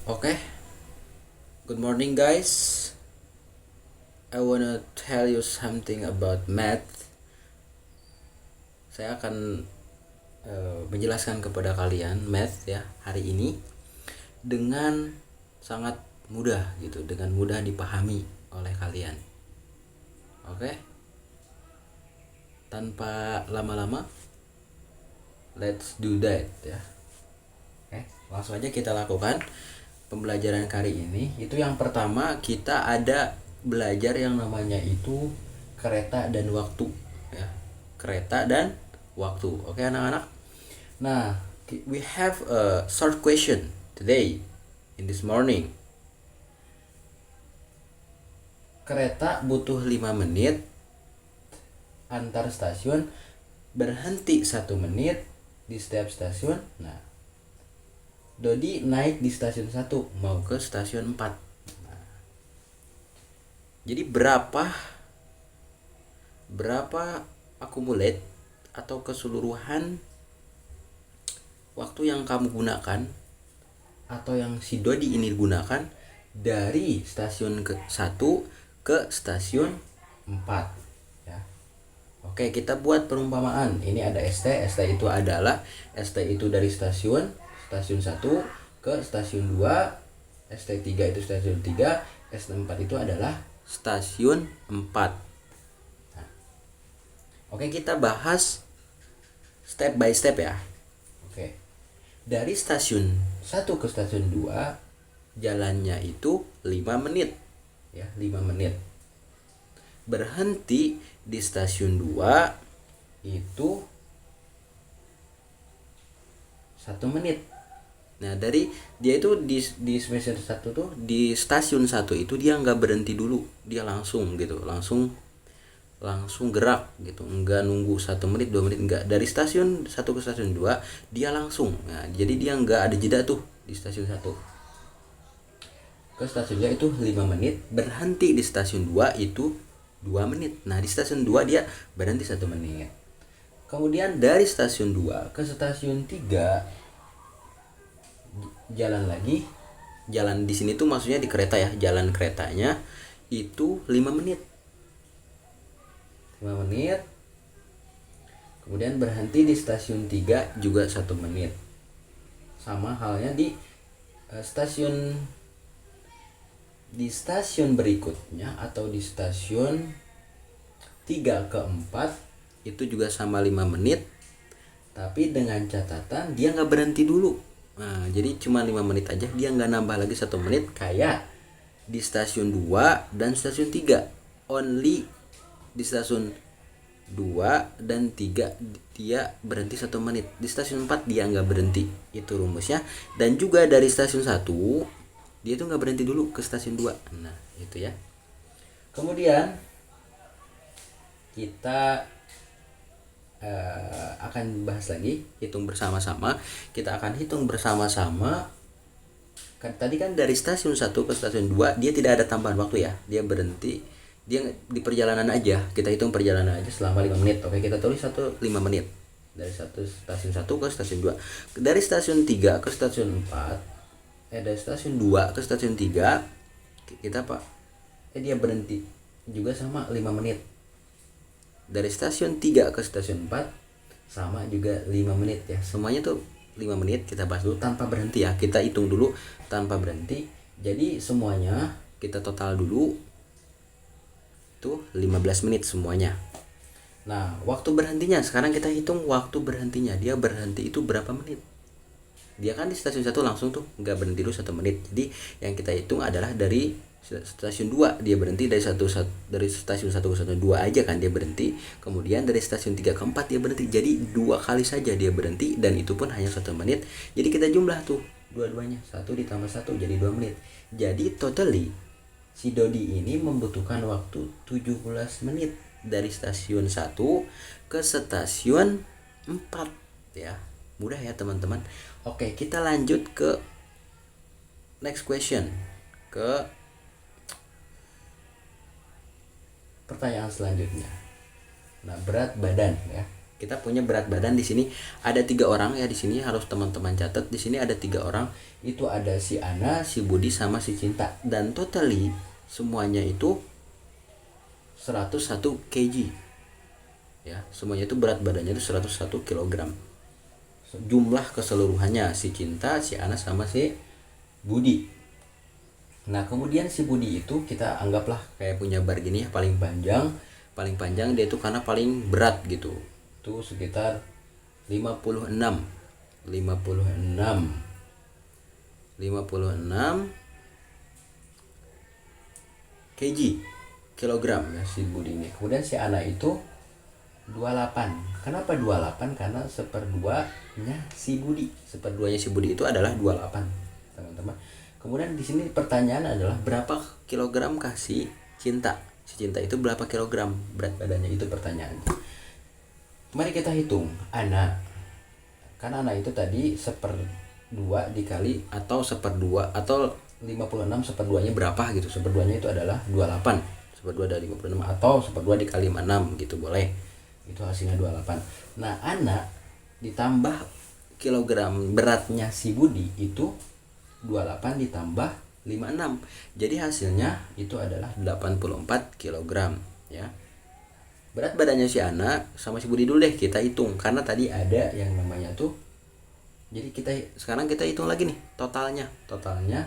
Okay, good morning guys. I wanna tell you something about math. Saya akan menjelaskan kepada kalian math ya hari ini dengan sangat mudah gitu, dengan mudah dipahami oleh kalian. Oke, tanpa lama-lama, let's do that ya. Oke, langsung aja kita lakukan pembelajaran kali ini. Itu yang pertama, kita ada belajar yang namanya itu kereta dan waktu ya. Kereta dan waktu. Oke anak-anak. Nah, we have a short question today in this morning. Kereta butuh 5 menit antar stasiun, berhenti 1 menit di setiap stasiun. Nah, Dodi naik di stasiun 1 mau ke stasiun 4. Nah, jadi berapa akumulate atau keseluruhan waktu yang kamu gunakan atau yang si Dodi ini gunakan dari stasiun ke 1 ke stasiun 4 ya. Oke, kita buat perumpamaan. Ini ada ST itu adalah ST itu dari stasiun 1 ke stasiun 2, ST3 itu stasiun 3, ST4 itu adalah stasiun 4. Nah, oke, kita bahas step by step ya. Oke. Dari stasiun 1 ke stasiun 2 jalannya itu 5 menit. Ya, 5 menit. Berhenti di stasiun 2 itu 1 menit. Nah, dari dia itu di semester 1 tuh, di stasiun 1 itu dia nggak berhenti dulu, dia langsung gitu, langsung gerak gitu, nggak nunggu 1 menit 2 menit, nggak. Dari stasiun 1 ke stasiun 2 dia langsung. Nah, jadi dia nggak ada jeda tuh di stasiun 1 ke stasiun 2 itu 5 menit, berhenti di stasiun 2 itu 2 menit. Nah, di stasiun 2 dia berhenti 1 menit. Kemudian dari stasiun 2 ke stasiun 3 jalan lagi. Jalan di sini tuh maksudnya di kereta ya, jalan keretanya itu 5 menit. 5 menit. Kemudian berhenti di stasiun 3 juga 1 menit. Sama halnya di stasiun berikutnya atau di stasiun 3 ke 4 itu juga sama 5 menit. Tapi dengan catatan dia nggak berhenti dulu. Nah, jadi cuma 5 menit aja, dia nggak nambah lagi 1 menit kayak di stasiun 2 dan stasiun 3. Only di stasiun 2 dan 3 dia berhenti 1 menit. Di stasiun 4 dia nggak berhenti. Itu rumusnya. Dan juga dari stasiun 1 dia tuh nggak berhenti dulu ke stasiun 2. Nah, itu ya. Kemudian kita akan bahas lagi, hitung bersama-sama. Kita akan hitung bersama-sama. Tadi kan dari stasiun 1 ke stasiun 2 dia tidak ada tambahan waktu ya. Dia berhenti, dia di perjalanan aja. Kita hitung perjalanan aja selama 5 menit. Oke, kita tulis 5 menit. Dari stasiun 1 ke stasiun 2. Dari stasiun 3 ke stasiun 4. Dari stasiun 2 ke stasiun 3 kita dia berhenti juga sama 5 menit. Dari stasiun 3 ke stasiun 4 sama juga 5 menit ya. Semuanya tuh 5 menit. Kita bahas dulu tanpa berhenti ya. Kita hitung dulu tanpa berhenti. Jadi semuanya kita total dulu itu 15 menit semuanya. Nah, waktu berhentinya sekarang kita hitung waktu berhentinya. Dia berhenti itu berapa menit? Dia kan di stasiun 1 langsung tuh nggak berhenti dulu 1 menit. Jadi yang kita hitung adalah dari stasiun 2 dia berhenti, dari stasiun 1 ke stasiun 2 aja kan dia berhenti. Kemudian dari stasiun 3 ke 4 dia berhenti. Jadi 2 kali saja dia berhenti dan itu pun hanya 1 menit. Jadi kita jumlah tuh dua-duanya, 1 ditambah 1 jadi 2 menit. Jadi totally si Dodi ini membutuhkan waktu 17 menit dari stasiun 1 ke stasiun 4 ya. Mudah ya teman-teman. Oke, kita lanjut ke next question, ke pertanyaan selanjutnya. Nah, berat badan ya. Kita punya berat badan di sini ada 3 orang ya, di sini harus teman-teman catat. Di sini ada 3 orang, itu ada si Ana, si Budi sama si Cinta, dan totally semuanya itu 101 kg. Ya, semuanya itu berat badannya itu 101 kg. Jumlah keseluruhannya si Cinta, si Ana sama si Budi. Nah, kemudian si Budi itu kita anggaplah kayak punya bar gini ya, paling panjang dia itu karena paling berat gitu. Itu sekitar 56 kg kilogram ya si Budi ini. Kemudian si Ana itu 28. Kenapa 28? Karena seperduanya si Budi. Seperduanya si Budi itu adalah 28, teman-teman. Kemudian di sini pertanyaan adalah berapa kilogram kah si Cinta? Si Cinta itu berapa kilogram berat badannya, itu pertanyaannya. Mari kita hitung Ana. Karena Ana itu tadi 1/2 dikali atau 1/2 atau 56 1/2-nya berapa gitu. 1/2-nya itu adalah 28. 1/2 dari 56 atau 1/2 dikali 56 gitu boleh. Itu hasilnya 28. Nah, Ana ditambah kilogram beratnya si Budi itu 28 ditambah 56. Jadi hasilnya itu adalah 84 kg ya. Berat badannya si Ana sama si Budi dulu deh kita hitung, karena tadi ada yang namanya tuh. Jadi sekarang kita hitung lagi nih totalnya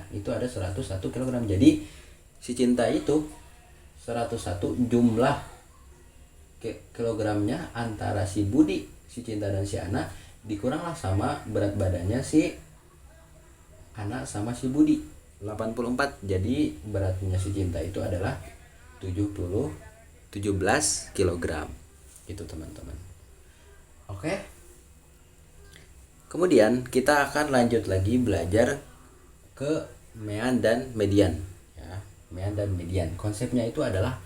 itu ada 101 kg. Jadi si Cinta itu 101 jumlah kilogramnya antara si Budi, si Cinta dan si Ana dikuranglah sama berat badannya si Ana sama si Budi 84. Jadi beratnya si Cinta itu adalah 17 kg itu, teman-teman. Oke. Kemudian kita akan lanjut lagi belajar ke mean dan median ya. Mean dan median. Konsepnya itu adalah,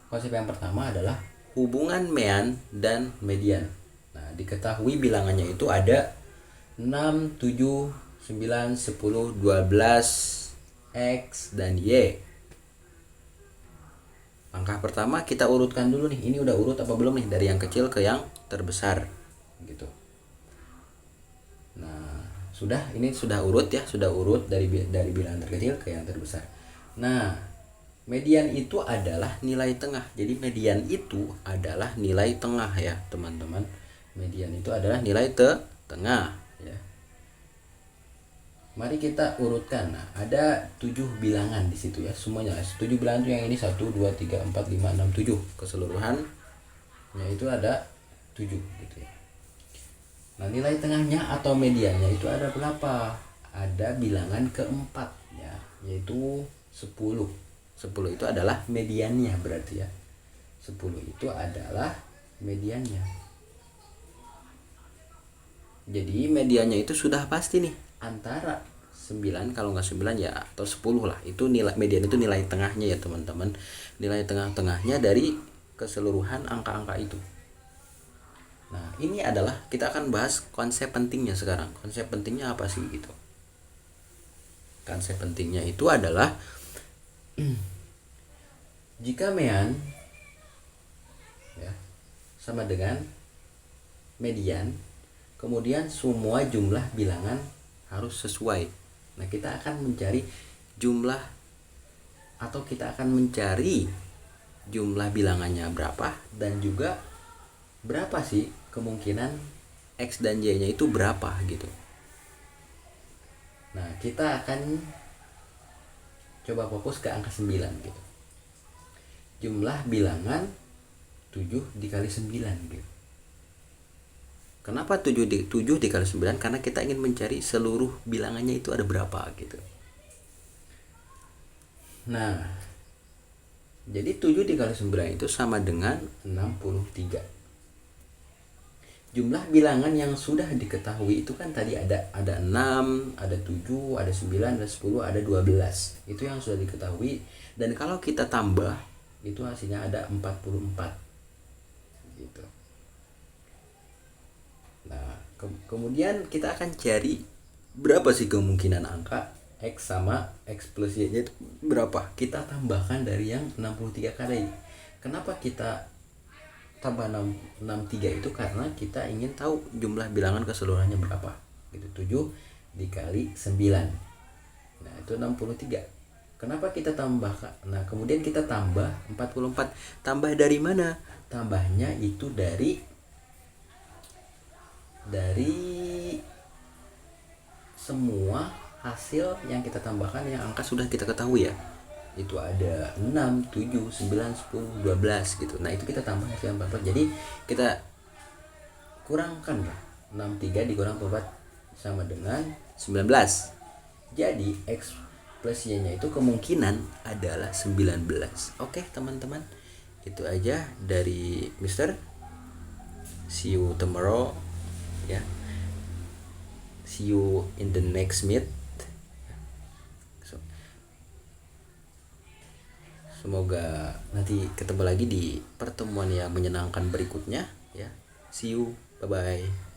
konsep yang pertama adalah hubungan mean dan median. Nah, diketahui bilangannya itu ada 6, 7, 9, 10, 12, X dan Y. Langkah pertama kita urutkan dulu nih. Ini udah urut apa belum nih dari yang kecil ke yang terbesar gitu. Nah, ini sudah urut ya, sudah urut dari bilangan terkecil ke yang terbesar. Nah, median itu adalah nilai tengah. Jadi median itu adalah nilai tengah ya, teman-teman. Median itu adalah nilai tengah ya. Mari kita urutkan. Nah, ada 7 bilangan di situ ya, semuanya. 7 bilangan itu yang ini 1 2 3 4 5 6 7. Keseluruhannya itu ada 7 gitu ya. Nah, nilai tengahnya atau mediannya itu ada berapa? Ada bilangan keempat ya, yaitu 10. 10 itu adalah mediannya berarti ya. 10 itu adalah mediannya. Jadi mediannya itu sudah pasti nih, antara 9, kalau nggak 9 ya atau 10 lah. Itu nilai median itu nilai tengahnya ya, teman-teman. Nilai tengah-tengahnya dari keseluruhan angka-angka itu. Nah, ini adalah kita akan bahas konsep pentingnya sekarang. Konsep pentingnya apa sih gitu? Konsep pentingnya itu adalah jika mean ya sama dengan median, kemudian semua jumlah bilangan harus sesuai. Nah, kita akan mencari jumlah, atau kita akan mencari jumlah bilangannya berapa, dan juga berapa sih kemungkinan X dan Y-nya itu berapa gitu. Nah, kita akan coba fokus ke angka 9 gitu. Jumlah bilangan 7 dikali 9 gitu. Kenapa 7 dikali 9? Karena kita ingin mencari seluruh bilangannya itu ada berapa gitu. Nah, jadi 7 dikali 9 itu sama dengan 63. Jumlah bilangan yang sudah diketahui itu kan tadi ada 6, ada 7, ada 9, ada 10, ada 12. Itu yang sudah diketahui, dan kalau kita tambah itu hasilnya ada 44 gitu. Nah, kemudian kita akan cari berapa sih kemungkinan angka X sama X plus Y-nya itu berapa. Kita tambahkan dari yang 63 kali. Kenapa kita tambah 63 itu karena kita ingin tahu jumlah bilangan keseluruhannya berapa. Gitu, 7 dikali 9. Nah, itu 63. Kenapa kita tambah? Nah, kemudian kita tambah 44. Tambah dari mana? Tambahnya itu dari semua hasil yang kita tambahkan yang angka sudah kita ketahui ya. Itu ada 6, 7, 9, 10, 12 gitu. Nah, itu kita tambah hasil 44. Jadi kita kurangkan lah. 63 dikurang 44 sama dengan 19. Jadi X plus Y-nya itu kemungkinan adalah 19. Oke, teman-teman. Itu aja dari Mister. See you tomorrow ya. See you in the next meet. Semoga nanti ketemu lagi di pertemuan yang menyenangkan berikutnya ya. See you. Bye bye.